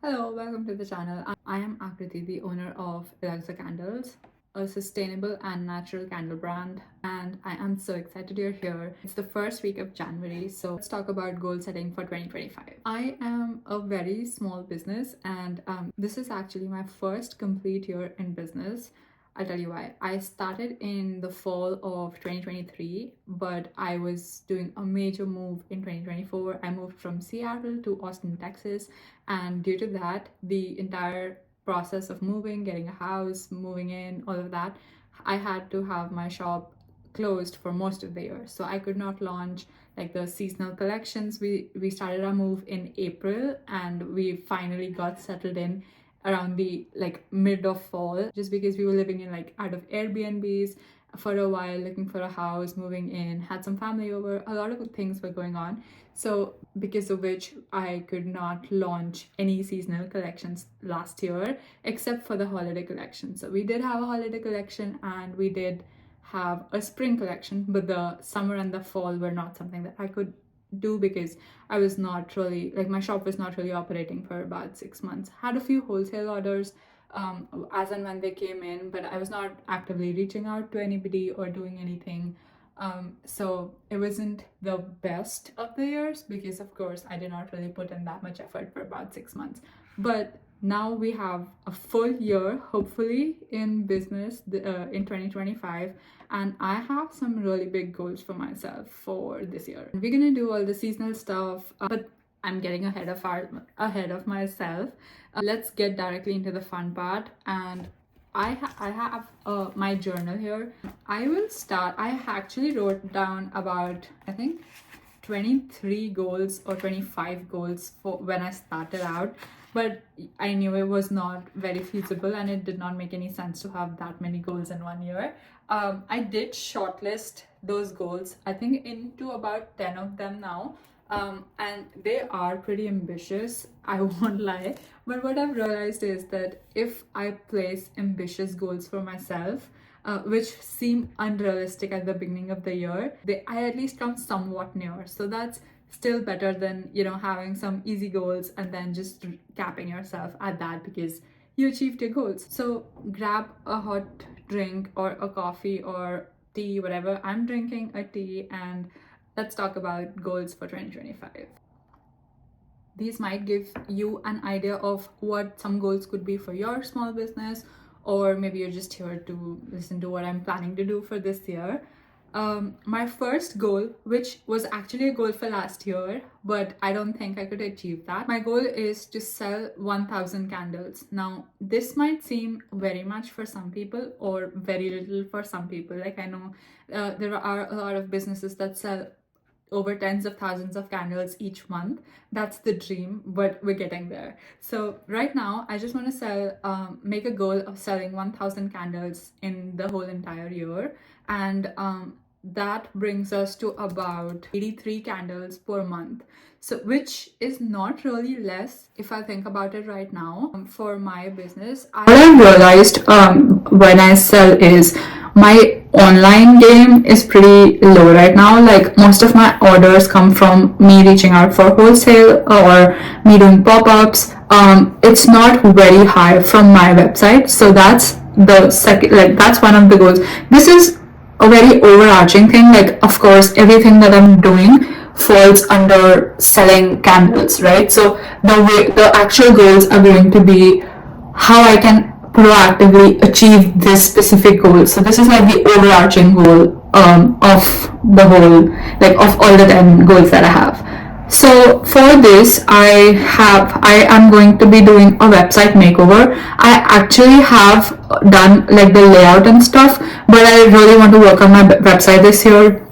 Hello, welcome to the channel. I am Akriti, the owner of Alexa Candles, a sustainable and natural candle brand, and I am so excited you're here. It's the first week of January, so let's talk about goal setting for 2025. I am a very small business, and this is actually my first complete year in business. I'll tell you why. I started in the fall of 2023, but I was doing a major move in 2024. I moved from Seattle to Austin, Texas, and due to that, the entire process of moving, getting a house, moving in, all of that, I had to have my shop closed for most of the year. So I could not launch like the seasonal collections. We started our move in April and we finally got settled in around the like mid of fall, just because we were living in like out of Airbnbs for a while, looking for a house, moving in, had some family over, a lot of things were going on. So because of which I could not launch any seasonal collections last year except for the holiday collection. So we did have a holiday collection and we did have a spring collection, but the summer and the fall were not something that I could do because I was not really like my shop was not really operating for about 6 months. Had a few wholesale orders as and when they came in, but I was not actively reaching out to anybody or doing anything. So it wasn't the best of the years because, of course, I did not really put in that much effort for about 6 months. But now we have a full year, hopefully, in business in 2025, and I have some really big goals for myself for this year. We're gonna do all the seasonal stuff, but I'm getting ahead of myself. Let's get directly into the fun part, and I have my journal here. I will start. I actually wrote down about I think 23 goals or 25 goals for when I started out, but I knew it was not very feasible and it did not make any sense to have that many goals in one year. I did shortlist those goals, I think, into about 10 of them now. And they are pretty ambitious, I won't lie. But what I've realized is that if I place ambitious goals for myself, which seem unrealistic at the beginning of the year, I at least come somewhat near. So that's still better than having some easy goals and then just capping yourself at that because you achieved your goals. So grab a hot drink or a coffee or tea, whatever. I'm drinking a tea, and let's talk about goals for 2025. These might give you an idea of what some goals could be for your small business, or maybe you're just here to listen to what I'm planning to do for this year. My first goal, which was actually a goal for last year, but I don't think I could achieve that. My goal is to sell 1,000 candles. Now, this might seem very much for some people or very little for some people. Like I know there are a lot of businesses that sell over tens of thousands of candles each month. That's the dream, but we're getting there. So right now I just want to make a goal of selling 1,000 candles in the whole entire year, and that brings us to about 83 candles per month, so which is not really less if I think about it right now. For my business, what I realized when I sell is my online game is pretty low right now. Like most of my orders come from me reaching out for wholesale or me doing pop-ups. It's not very high from my website, so that's the second, like that's one of the goals. This is a very overarching thing. Like of course everything that I'm doing falls under selling candles, right? So the actual goals are going to be how I can proactively achieve this specific goal. So this is like the overarching goal of the whole, like of all the 10 goals that I have. So for this, I am going to be doing a website makeover. I actually have done like the layout and stuff, but I really want to work on my website this year.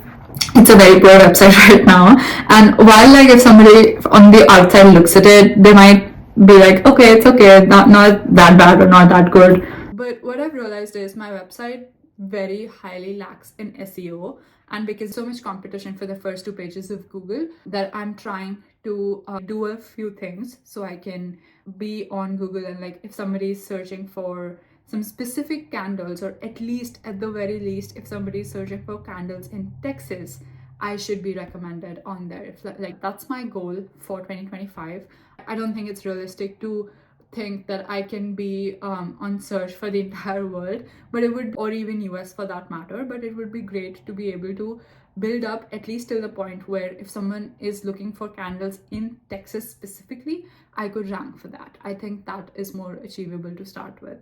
It's a very poor website right now, and while like if somebody on the outside looks at it, they might be like, okay, it's okay, not that bad or not that good. But what I've realized is my website very highly lacks in SEO, and because so much competition for the first two pages of Google, that I'm trying to do a few things so I can be on Google, and like if somebody is searching for some specific candles, or at least at the very least if somebody is searching for candles in Texas, I should be recommended on there. If, like, that's my goal for 2025. I don't think it's realistic to think that I can be on search for the entire world, but it would, or even US for that matter, but it would be great to be able to build up at least till the point where if someone is looking for candles in Texas specifically, I could rank for that. I think that is more achievable to start with.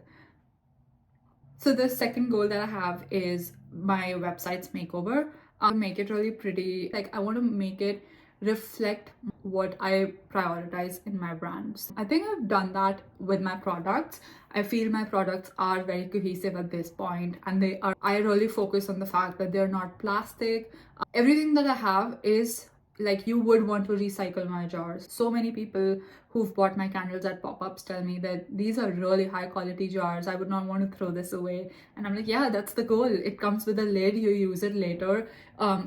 So the second goal that I have is my website's makeover. I'll make it really pretty. Like, I want to make it reflect what I prioritize in my brands. I think I've done that with my products. I feel my products are very cohesive at this point, and I really focus on the fact that they're not plastic. Everything that I have is like, you would want to recycle my jars. So many people who've bought my candles at pop-ups tell me that these are really high quality jars. I would not want to throw this away. And I'm like, yeah, that's the goal. It comes with a lid. You use it later.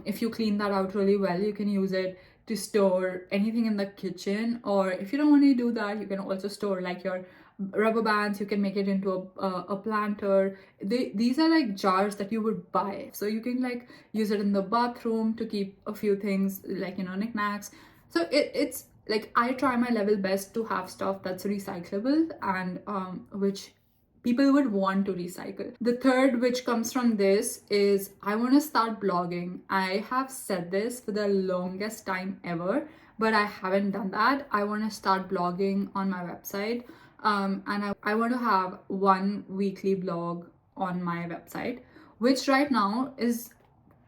If you clean that out really well, you can use it to store anything in the kitchen. Or if you don't want to do that, you can also store like your rubber bands. You can make it into a planter. These are like jars that you would buy, so you can like use it in the bathroom to keep a few things, like, you know, knickknacks. So it's like, I try my level best to have stuff that's recyclable and which people would want to recycle. The third, which comes from this, is I want to start blogging. I have said this for the longest time ever, but I haven't done that. I want to start blogging on my website. And I want to have one weekly blog on my website, which right now is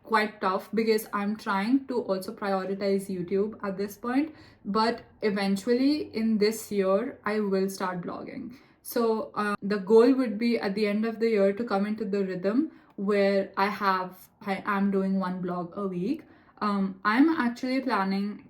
quite tough because I'm trying to also prioritize YouTube at this point. But eventually in this year, I will start blogging. So the goal would be at the end of the year to come into the rhythm where I am doing one blog a week. I'm actually planning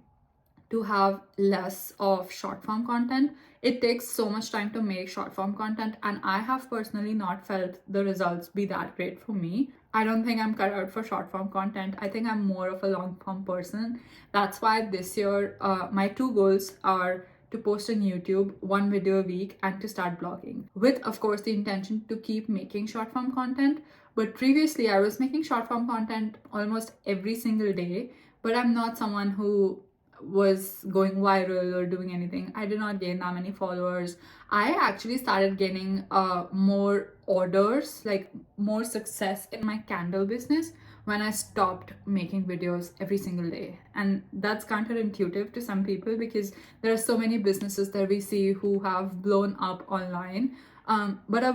to have less of short form content. It takes so much time to make short form content, and I have personally not felt the results be that great for me. I don't think I'm cut out for short form content. I think I'm more of a long form person. That's why this year my two goals are to post on YouTube one video a week and to start blogging, with of course the intention to keep making short form content. But previously I was making short form content almost every single day, but I'm not someone who was going viral or doing anything. I did not gain that many followers. I actually started gaining more orders, like more success in my candle business when I stopped making videos every single day. And that's counterintuitive to some people because there are so many businesses that we see who have blown up online. But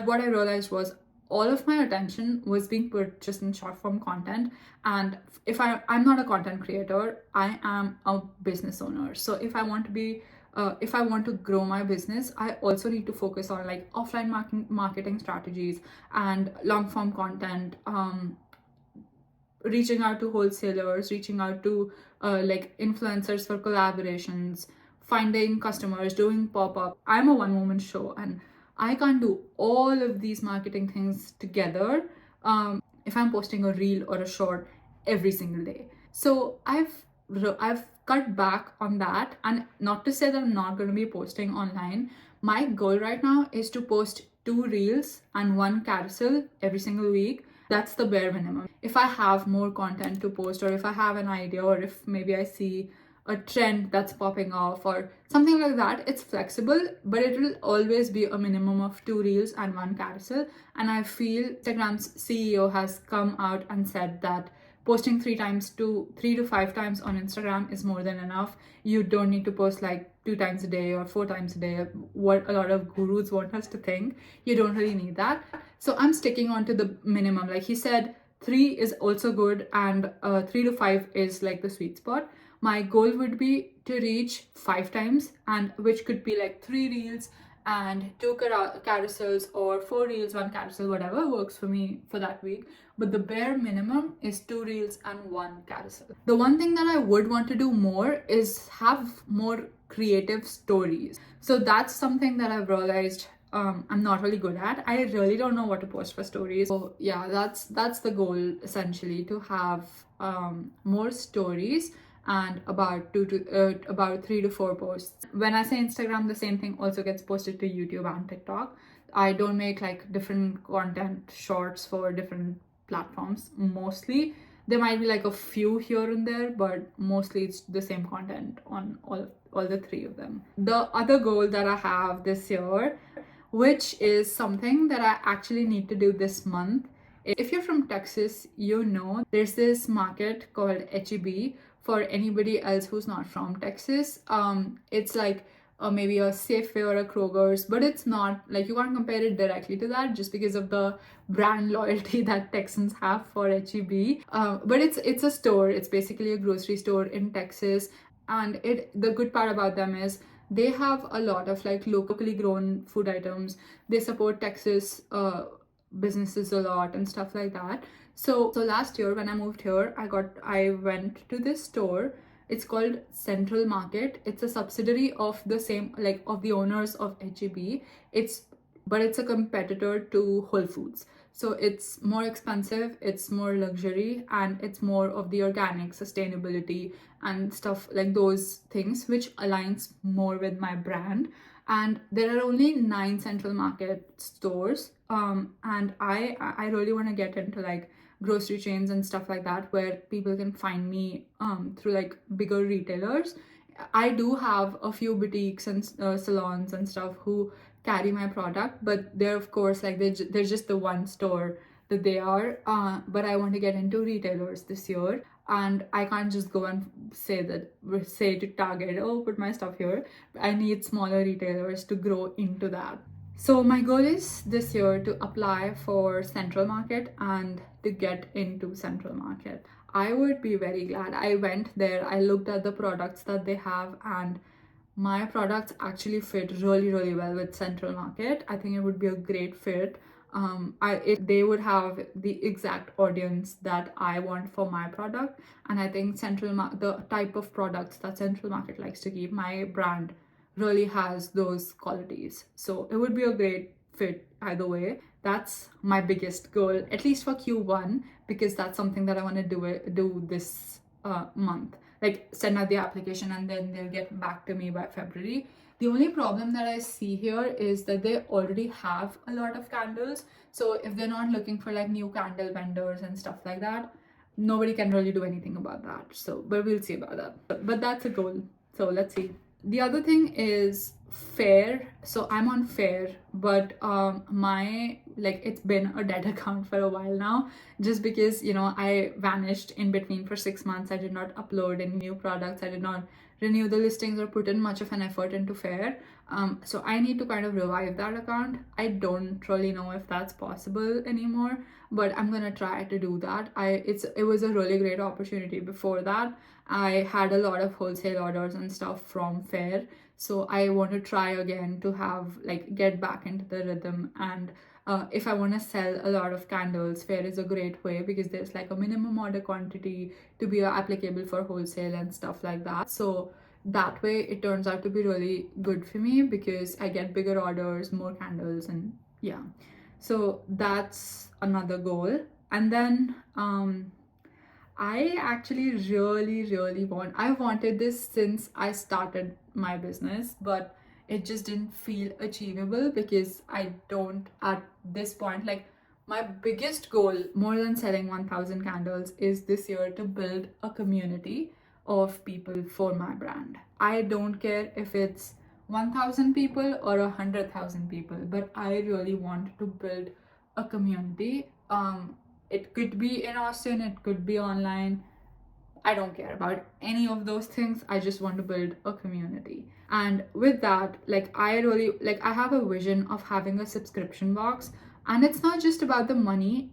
what I realized was all of my attention was being put just in short form content. And I'm not a content creator, I am a business owner. So if I want to grow my business, I also need to focus on like offline marketing strategies and long form content, reaching out to wholesalers, reaching out to like influencers for collaborations, finding customers, doing pop-up. I'm a one-woman show, and I can't do all of these marketing things together if I'm posting a reel or a short every single day. So I've cut back on that, and not to say that I'm not going to be posting online. My goal right now is to post 2 reels and 1 carousel every single week. That's the bare minimum. If I have more content to post, or if I have an idea, or if maybe I see a trend that's popping off or something like that, it's flexible, but it will always be a minimum of 2 reels and 1 carousel. And I feel Instagram's CEO has come out and said that posting 3 to 5 times on Instagram is more than enough. You don't need to post like 2 times a day or 4 times a day, what a lot of gurus want us to think. You don't really need that. So I'm sticking on to the minimum. Like he said, 3 is also good, and 3 to 5 is like the sweet spot. My goal would be to reach 5 times, and which could be like 3 reels and 2 carousels, or 4 reels, 1 carousel, whatever works for me for that week. But the bare minimum is 2 reels and 1 carousel. The one thing that I would want to do more is have more creative stories. So that's something that I've realized I'm not really good at. I really don't know what to post for stories. So yeah, that's the goal essentially, to have more stories and about 3 to 4 posts. When I say Instagram, the same thing also gets posted to YouTube and TikTok. I don't make like different content shorts for different platforms. Mostly There might be like a few here and there, but mostly it's the same content on all the three of them. The other goal that I have this year, which is something that I actually need to do this month. If you're from Texas, you know there's this market called HEB. For anybody else who's not from Texas, it's like maybe a Safeway or a Kroger's, but it's not like you can't compare it directly to that just because of the brand loyalty that Texans have for HEB. But it's a store. It's basically a grocery store in Texas, and the good part about them is they have a lot of like locally grown food items. They support Texas businesses a lot and stuff like that. So last year when I moved here, I went to this store. It's called Central Market. It's a subsidiary of the same, like, of the owners of HEB. It's a competitor to Whole Foods. So it's more expensive, it's more luxury, and it's more of the organic sustainability and stuff like those things, which aligns more with my brand. And there are only 9 Central Market stores. And I really want to get into like grocery chains and stuff like that, where people can find me through like bigger retailers. I do have a few boutiques and salons and stuff who carry my product, but they're of course like they're just the one store that they are. But I want to get into retailers this year, and I can't just go and say to Target, oh, put my stuff here. I need smaller retailers to grow into that. So my goal is this year to apply for Central Market and to get into Central Market. I would be very glad. I went there, I looked at the products that they have, and my products actually fit really, really well with Central Market. I think it would be a great fit. They would have the exact audience that I want for my product, and I think the type of products that Central Market likes to keep, my brand really has those qualities. So it would be a great fit either way. That's my biggest goal, at least for Q1, because that's something that I want to do this month. Like send out the application and then they'll get back to me by February. The only problem that I see here is that they already have a lot of candles. So if they're not looking for like new candle vendors and stuff like that, nobody can really do anything about that. So, but we'll see about that. But that's a goal. So let's see. The other thing is Fair. So I'm on Fair, but it's been a dead account for a while now, just because I vanished in between for 6 months. I did not upload any new products. I did not renew the listings or put in much of an effort into Fair. So I need to kind of revive that account. I don't really know if that's possible anymore, but I'm gonna try to do that. It was a really great opportunity. Before that, I had a lot of wholesale orders and stuff from Fair, so I want to try again to have get back into the rhythm. And if I want to sell a lot of candles, Fair is a great way because there's like a minimum order quantity to be applicable for wholesale and stuff like that. So that way it turns out to be really good for me because I get bigger orders, more candles, and yeah. So that's another goal. And then I actually really I wanted this since I started my business, but it just didn't feel achievable because I don't at this point, like, my biggest goal, more than selling 1000 candles, is this year to build a community of people for my brand. I don't care if it's 1000 people or 100,000 people, but I really want to build a community. It could be in Austin, it could be online. I don't care about any of those things. I just want to build a community. And with that, I have a vision of having a subscription box. And it's not just about the money,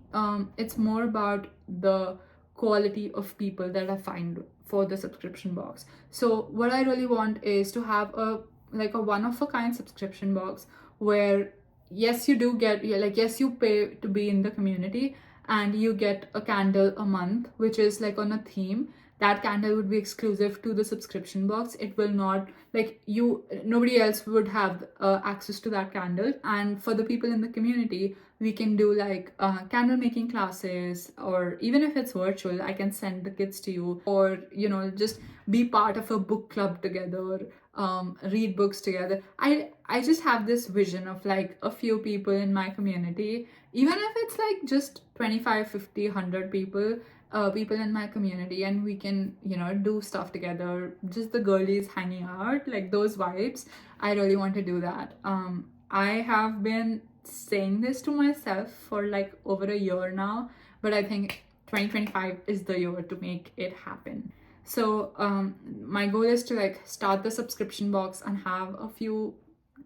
it's more about the quality of people that I find for the subscription box. So what I really want is to have a one of a kind subscription box where yes, you do get, yes, you pay to be in the community, and you get a candle a month, which is like on a theme. That candle would be exclusive to the subscription box. It will not, nobody else would have access to that candle. And for the people in the community, we can do candle making classes, or even if it's virtual, I can send the kids to you, or just be part of a book club together. read books together. I just have this vision of like a few people in my community, even if it's like just 25, 50, 100 people, people in my community, and we can, do stuff together, just the girlies hanging out, like those vibes. I really want to do that. I have been saying this to myself for like over a year now, but I think 2025 is the year to make it happen. So my goal is to like start the subscription box and have a few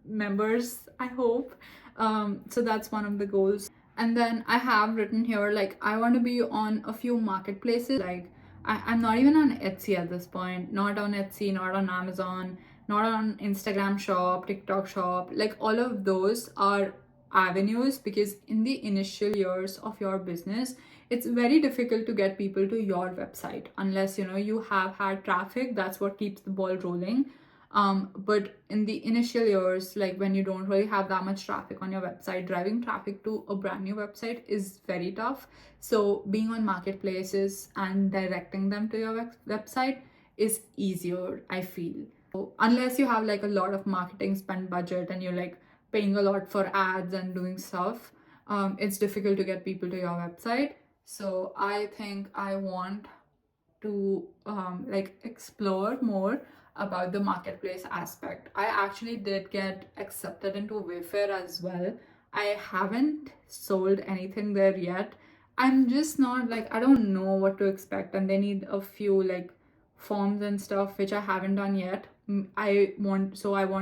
members, I hope. So that's one of the goals. And then I have written here like I want to be on a few marketplaces. Like I'm not even on Etsy at this point, not on Etsy, not on Amazon, not on Instagram shop, TikTok shop. Like all of those are avenues, because in the initial years of your business, it's very difficult to get people to your website unless you have had traffic. That's what keeps the ball rolling. But in the initial years, like when you don't really have that much traffic on your website, driving traffic to a brand new website is very tough. So being on marketplaces and directing them to your website is easier, I feel. So unless you have like a lot of marketing spend budget and you're like paying a lot for ads and doing stuff, it's difficult to get people to your website. So I think I want to like explore more about the marketplace aspect. I actually did get accepted into Wayfair as well. I haven't sold anything there yet. I'm just not like, I don't know what to expect, and they need a few like forms and stuff which I haven't done yet. I want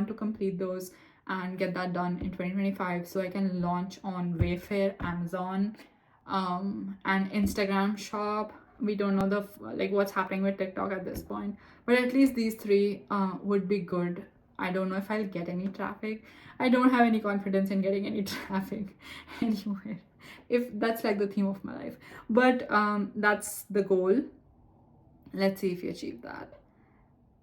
to complete those and get that done in 2025 so I can launch on Wayfair, Amazon, and Instagram shop. We don't know the like what's happening with TikTok at this point, but at least these three would be good. I don't know if I'll get any traffic. I don't have any confidence in getting any traffic anywhere, if that's like the theme of my life. But that's the goal. Let's see if we achieve that.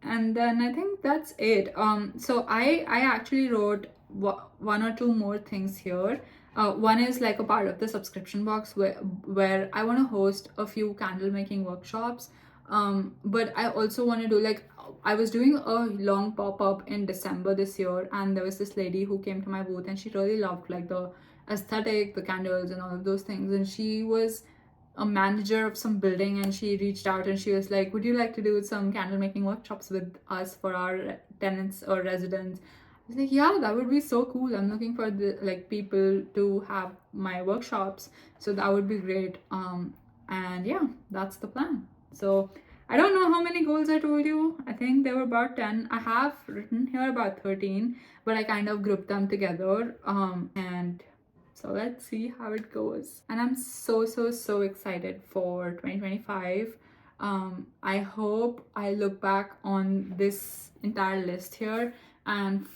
And then I think that's it. So I actually wrote one or two more things here. One is like a part of the subscription box where I want to host a few candle making workshops. But I also want to do like, I was doing a long pop-up in December this year, and there was this lady who came to my booth and she really loved like the aesthetic, the candles and all of those things. And she was a manager of some building, and she reached out and she was like, would you like to do some candle making workshops with us for our tenants or residents? I was like, yeah, that would be so cool. I'm looking for the like people to have my workshops, so that would be great. And yeah, that's the plan. So I don't know how many goals I told you. I think there were about 10. I have written here about 13, but I kind of grouped them together. And so let's see how it goes. And I'm so excited for 2025. I hope I look back on this entire list here and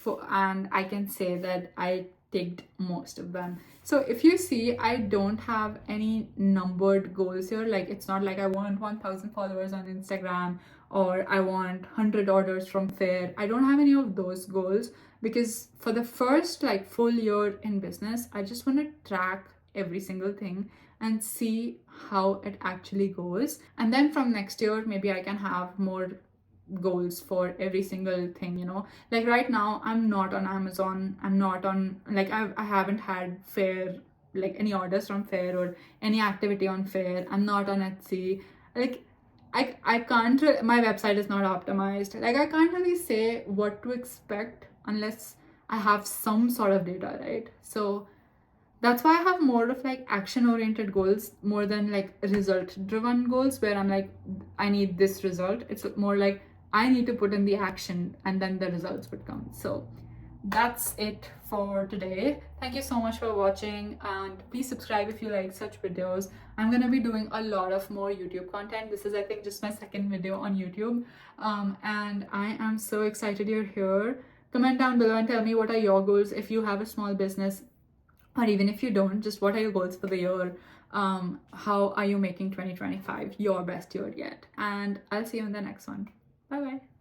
I can say that I ticked most of them. So if you see, I don't have any numbered goals here. Like it's not like I want 1,000 followers on Instagram or I want 100 orders from Fair. I don't have any of those goals, because for the first like full year in business, I just want to track every single thing and see how it actually goes. And then from next year, maybe I can have more goals for every single thing. Like right now I'm not on Amazon, I'm not on like I haven't had Fair, like any orders from Fair or any activity on Fair. I'm not on Etsy. Like I can't my website is not optimized. Like I can't really say what to expect unless I have some sort of data, right? So that's why I have more of like action oriented goals more than like result driven goals where I'm like, I need this result. It's more like I need to put in the action and then the results would come. So that's it for today. Thank you so much for watching, and please subscribe if you like such videos. I'm gonna be doing a lot of more YouTube content. This is, I think, just my second video on YouTube, and I am so excited you're here. Comment down below and tell me what are your goals if you have a small business, or even if you don't, just what are your goals for the year. How are you making 2025 your best year yet? And I'll see you in the next one. Bye bye.